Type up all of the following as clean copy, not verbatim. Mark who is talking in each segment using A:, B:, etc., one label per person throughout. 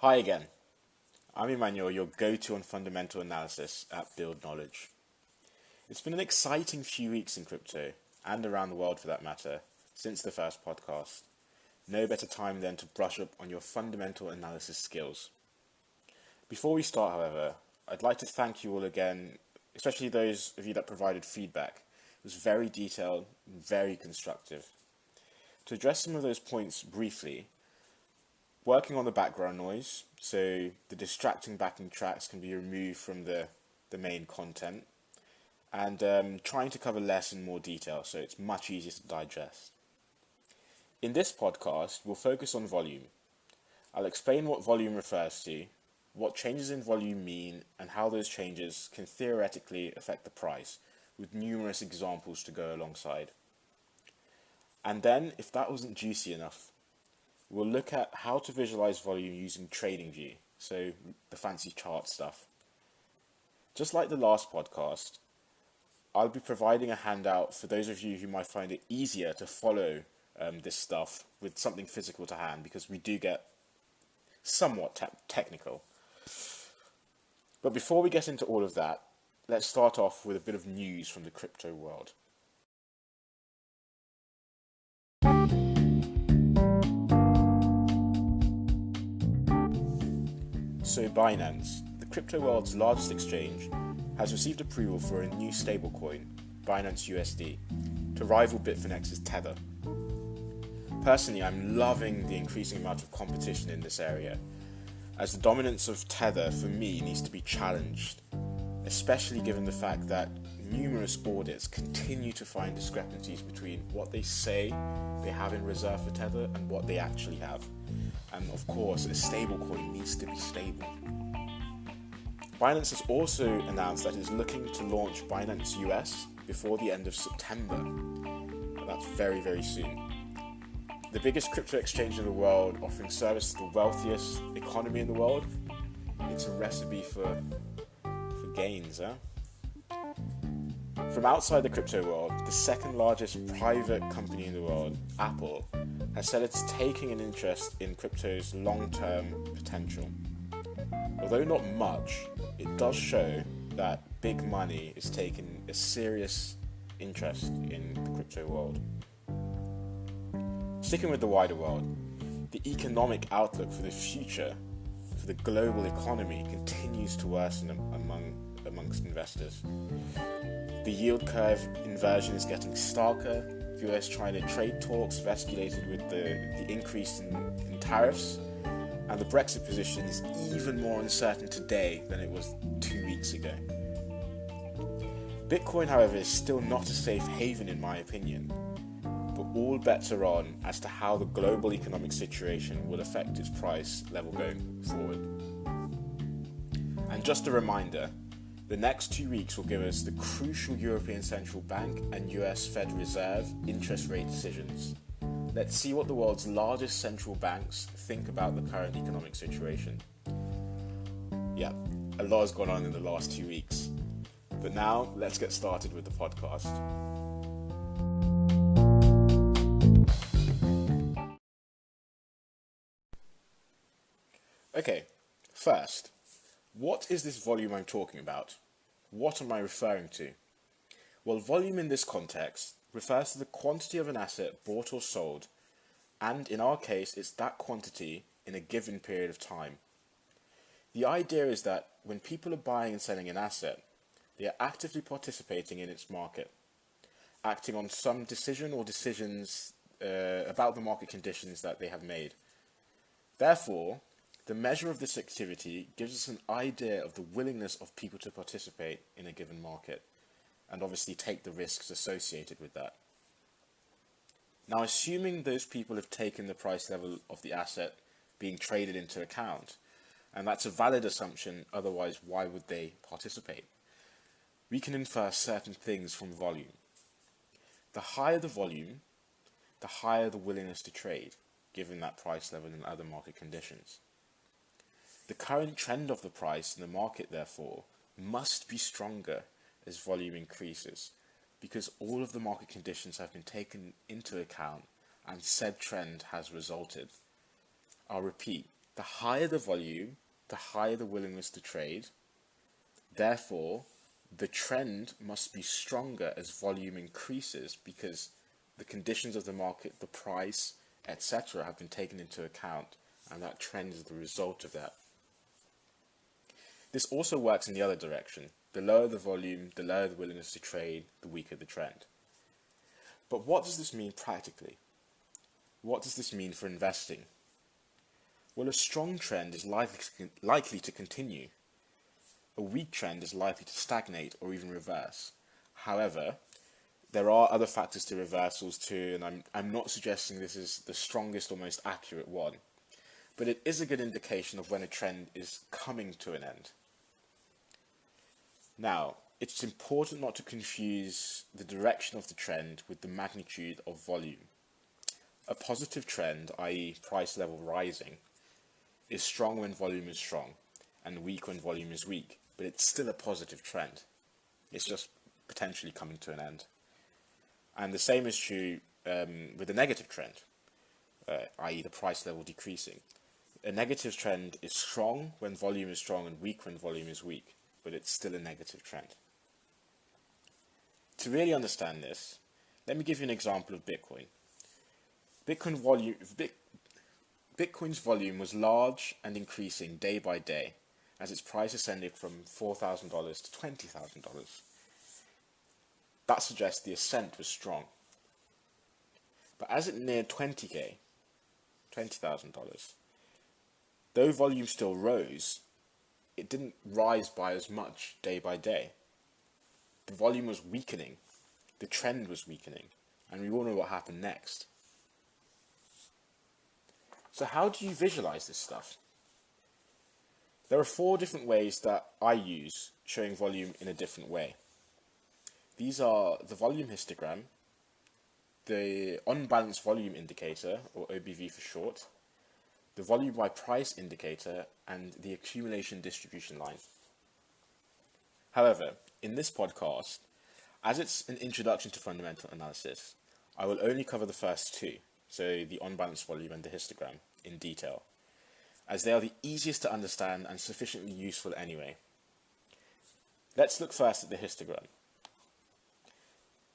A: Hi again. I'm Emmanuel, your go-to on fundamental analysis at Build Knowledge. It's been an exciting few weeks in crypto, and around the world for that matter, since the first podcast. No better time than to brush up on your fundamental analysis skills. Before we start, however, I'd like to thank you all again, especially those of you that provided feedback. It was very detailed and very constructive. To address some of those points briefly, working on the background noise, so the distracting backing tracks can be removed from the main content, and trying to cover less in more detail, so it's much easier to digest. In this podcast, we'll focus on volume. I'll explain what volume refers to, what changes in volume mean, and how those changes can theoretically affect the price, with numerous examples to go alongside. And then, if that wasn't juicy enough, we'll look at how to visualize volume using TradingView, so the fancy chart stuff. Just like the last podcast, I'll be providing a handout for those of you who might find it easier to follow this stuff with something physical to hand, because we do get somewhat technical. But before we get into all of that, let's start off with a bit of news from the crypto world. So Binance, the crypto world's largest exchange, has received approval for a new stablecoin, Binance USD, to rival Bitfinex's Tether. Personally, I'm loving the increasing amount of competition in this area, as the dominance of Tether for me needs to be challenged, especially given the fact that numerous audits continue to find discrepancies between what they say they have in reserve for Tether and what they actually have. And of course, a stablecoin needs to be stable. Binance has also announced that it is looking to launch Binance US before the end of September. That's very, very soon. The biggest crypto exchange in the world, offering service to the wealthiest economy in the world. It's a recipe for gains, huh? From outside the crypto world, the second largest private company in the world, Apple, has said it's taking an interest in crypto's long-term potential. Although not much, it does show that big money is taking a serious interest in the crypto world. Sticking with the wider world, the economic outlook for the future for the global economy continues to worsen amongst investors. The yield curve inversion is getting starker. US-China trade talks have escalated with the increase in tariffs, and the Brexit position is even more uncertain today than it was 2 weeks ago. Bitcoin, however, is still not a safe haven in my opinion, but all bets are on as to how the global economic situation will affect its price level going forward. And just a reminder, the next 2 weeks will give us the crucial European Central Bank and US Fed Reserve interest rate decisions. Let's see what the world's largest central banks think about the current economic situation. Yeah, a lot has gone on in the last 2 weeks. But now, let's get started with the podcast. Okay, first, what is this volume I'm talking about? What am I referring to? Well, volume in this context refers to the quantity of an asset bought or sold, and in our case, it's that quantity in a given period of time. The idea is that when people are buying and selling an asset, they are actively participating in its market, acting on some decision or decisions about the market conditions that they have made. Therefore, the measure of this activity gives us an idea of the willingness of people to participate in a given market, and obviously take the risks associated with that. Now, assuming those people have taken the price level of the asset being traded into account, and that's a valid assumption, otherwise why would they participate? We can infer certain things from volume. The higher the volume, the higher the willingness to trade, given that price level and other market conditions. The current trend of the price in the market, therefore, must be stronger as volume increases, because all of the market conditions have been taken into account and said trend has resulted. I'll repeat, The higher the volume, the higher the willingness to trade. Therefore, the trend must be stronger as volume increases because the conditions of the market, the price, etc., have been taken into account, and that trend is the result of that. This also works in the other direction. The lower the volume, the lower the willingness to trade, the weaker the trend. But what does this mean practically? What does this mean for investing? Well, a strong trend is likely to continue. A weak trend is likely to stagnate or even reverse. However, there are other factors to reversals too, and I'm not suggesting this is the strongest or most accurate one, but it is a good indication of when a trend is coming to an end. Now, it's important not to confuse the direction of the trend with the magnitude of volume. A positive trend, i.e. price level rising, is strong when volume is strong and weak when volume is weak, but it's still a positive trend. It's just potentially coming to an end. And the same is true with a negative trend, i.e. the price level decreasing. A negative trend is strong when volume is strong and weak when volume is weak, but it's still a negative trend. To really understand this, let me give you an example of Bitcoin. Bitcoin's volume was large and increasing day by day as its price ascended from $4,000 to $20,000. That suggests the ascent was strong. But as it neared $20,000, though volume still rose, it didn't rise by as much day by day. The volume was weakening, the trend was weakening, and we all know what happened next. So how do you visualize this stuff? There are 4 different ways that I use showing volume in a different way. These are the volume histogram, the unbalanced volume indicator, or OBV for short, the volume by price indicator, and the accumulation distribution line. However, in this podcast, as it's an introduction to fundamental analysis, I will only cover the first 2, so the unbalanced volume and the histogram, in detail, as they are the easiest to understand and sufficiently useful anyway. Let's look first at the histogram.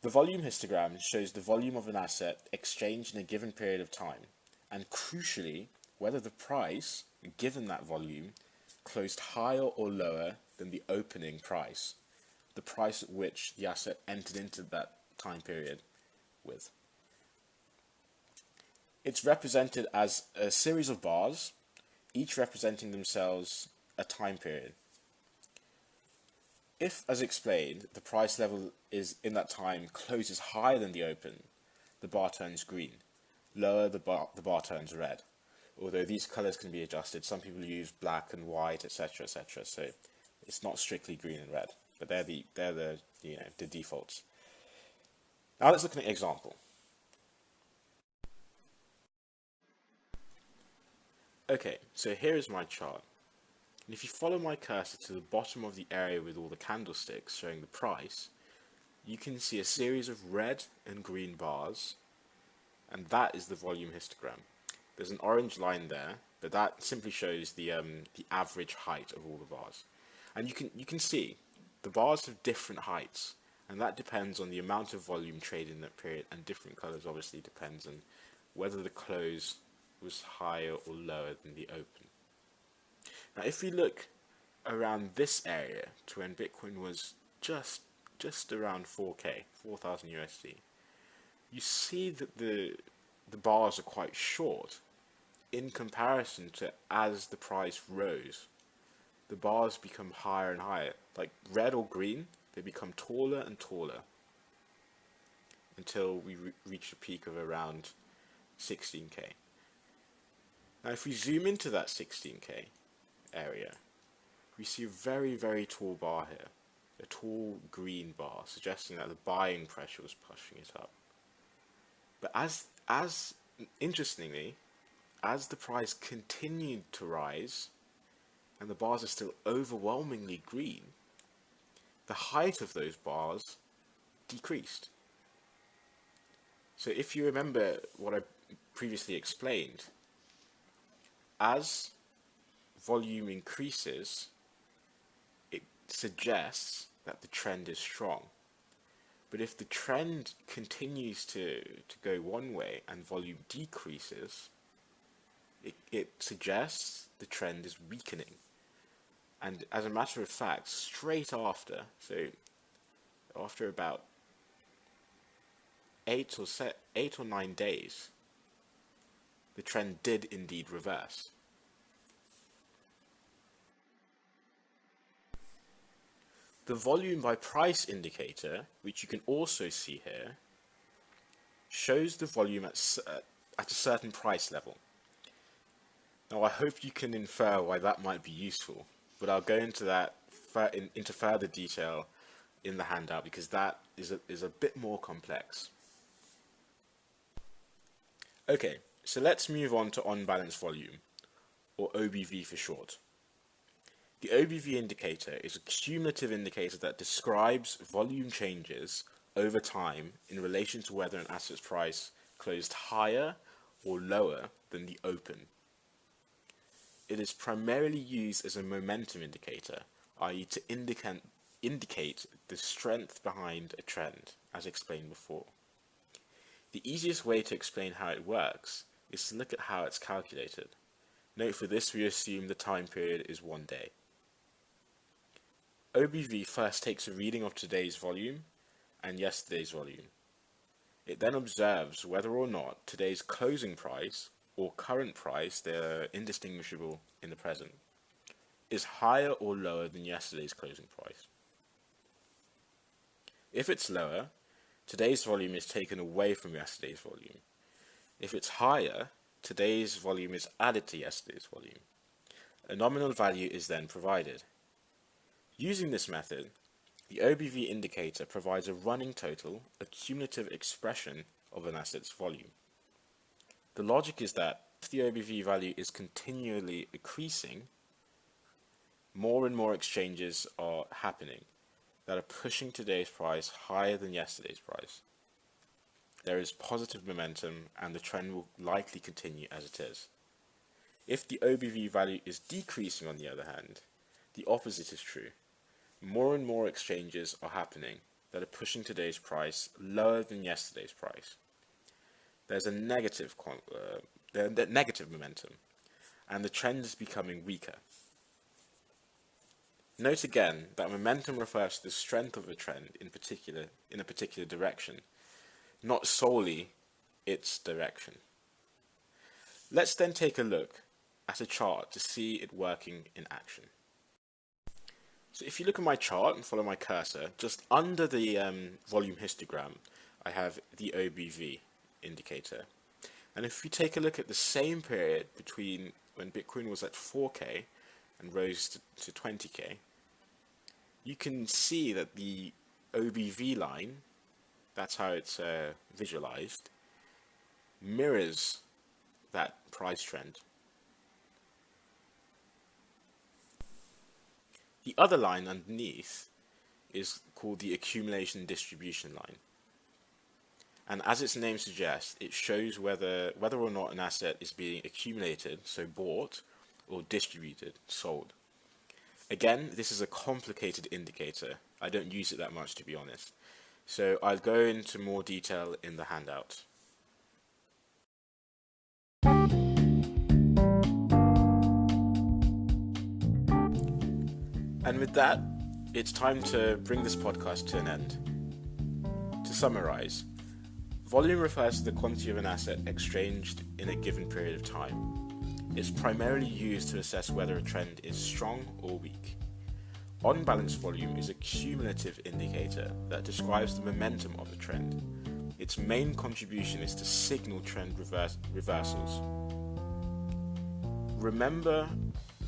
A: The volume histogram shows the volume of an asset exchanged in a given period of time, and crucially, whether the price, given that volume, closed higher or lower than the opening price, the price at which the asset entered into that time period with. It's represented as a series of bars, each representing themselves a time period. If, as explained, the price level is in that time closes higher than the open, the bar turns green. Lower, the bar turns red. Although these colors can be adjusted, some people use black and white, etc., etc. So it's not strictly green and red, but they're the defaults. Now let's look at an example. Okay, so here is my chart. And if you follow my cursor to the bottom of the area with all the candlesticks showing the price, you can see a series of red and green bars, and that is the volume histogram. There's an orange line there, but that simply shows the average height of all the bars. And you can see the bars have different heights, and that depends on the amount of volume traded in that period, and different colors obviously depends on whether the close was higher or lower than the open. Now if we look around this area to when Bitcoin was just around 4K, 4,000 USD, you see that the bars are quite short in comparison to as the price rose. The bars become higher and higher, like red or green, they become taller and taller until we reach a peak of around 16K. Now if we zoom into that 16K area, we see a very, very tall bar here, a tall green bar, suggesting that the buying pressure was pushing it up. But as interestingly, as the price continued to rise, and the bars are still overwhelmingly green, the height of those bars decreased. So if you remember what I previously explained, as volume increases, it suggests that the trend is strong. But if the trend continues to go one way and volume decreases, it suggests the trend is weakening. And as a matter of fact, straight after, so after about 8 or 9 days, the trend did indeed reverse. The volume by price indicator, which you can also see here, shows the volume at a certain price level. Now I hope you can infer why that might be useful, but I'll go into that into further detail in the handout, because that is a bit more complex. Okay, so let's move on to on-balance volume, or OBV for short. The OBV indicator is a cumulative indicator that describes volume changes over time in relation to whether an asset's price closed higher or lower than the open. It is primarily used as a momentum indicator, i.e. to indicate the strength behind a trend, as explained before. The easiest way to explain how it works is to look at how it's calculated. Note, for this we assume the time period is 1 day. OBV first takes a reading of today's volume and yesterday's volume. It then observes whether or not today's closing price or current price, they're indistinguishable in the present, is higher or lower than yesterday's closing price. If it's lower, today's volume is taken away from yesterday's volume. If it's higher, today's volume is added to yesterday's volume. A nominal value is then provided. Using this method, the OBV indicator provides a running total, a cumulative expression of an asset's volume. The logic is that if the OBV value is continually increasing, more and more exchanges are happening that are pushing today's price higher than yesterday's price. There is positive momentum and the trend will likely continue as it is. If the OBV value is decreasing, on the other hand, the opposite is true. More and more exchanges are happening that are pushing today's price lower than yesterday's price. There's a negative momentum, and the trend is becoming weaker. Note again that momentum refers to the strength of a trend in a particular direction, not solely its direction. Let's then take a look at a chart to see it working in action. So if you look at my chart and follow my cursor, just under the volume histogram, I have the OBV indicator. And if we take a look at the same period between when Bitcoin was at 4K and rose to 20K, you can see that the OBV line, that's how it's visualized, mirrors that price trend. The other line underneath is called the accumulation distribution line. And as its name suggests, it shows whether or not an asset is being accumulated, so bought, or distributed, sold. Again, this is a complicated indicator. I don't use it that much, to be honest. So I'll go into more detail in the handout. And with that, it's time to bring this podcast to an end. To summarize, volume refers to the quantity of an asset exchanged in a given period of time. It's primarily used to assess whether a trend is strong or weak. On-balance volume is a cumulative indicator that describes the momentum of a trend. Its main contribution is to signal trend reversals. Remember,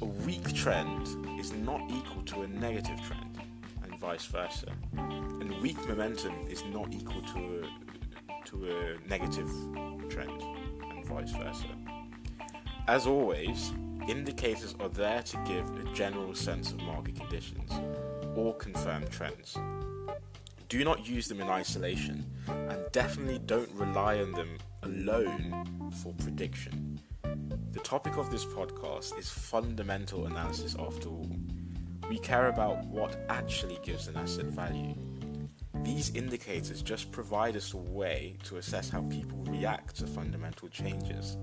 A: a weak trend is not equal to a negative trend, and vice versa. And weak momentum is not equal to a negative trend, and vice versa. As always, indicators are there to give a general sense of market conditions or confirm trends. Do not use them in isolation, and definitely don't rely on them alone for prediction. The topic of this podcast is fundamental analysis after all. We care about what actually gives an asset value. These indicators just provide us a way to assess how people react to fundamental changes.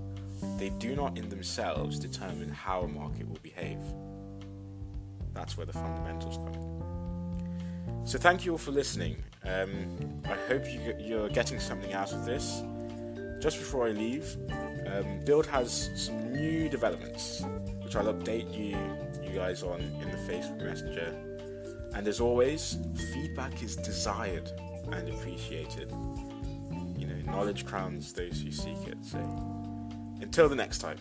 A: They do not in themselves determine how a market will behave. That's where the fundamentals come in. So thank you all for listening. I hope you're getting something out of this. Just before I leave, Build has some new developments, which I'll update you guys on in the Facebook Messenger. And as always, feedback is desired and appreciated. Knowledge crowns those who seek it. So until the next time.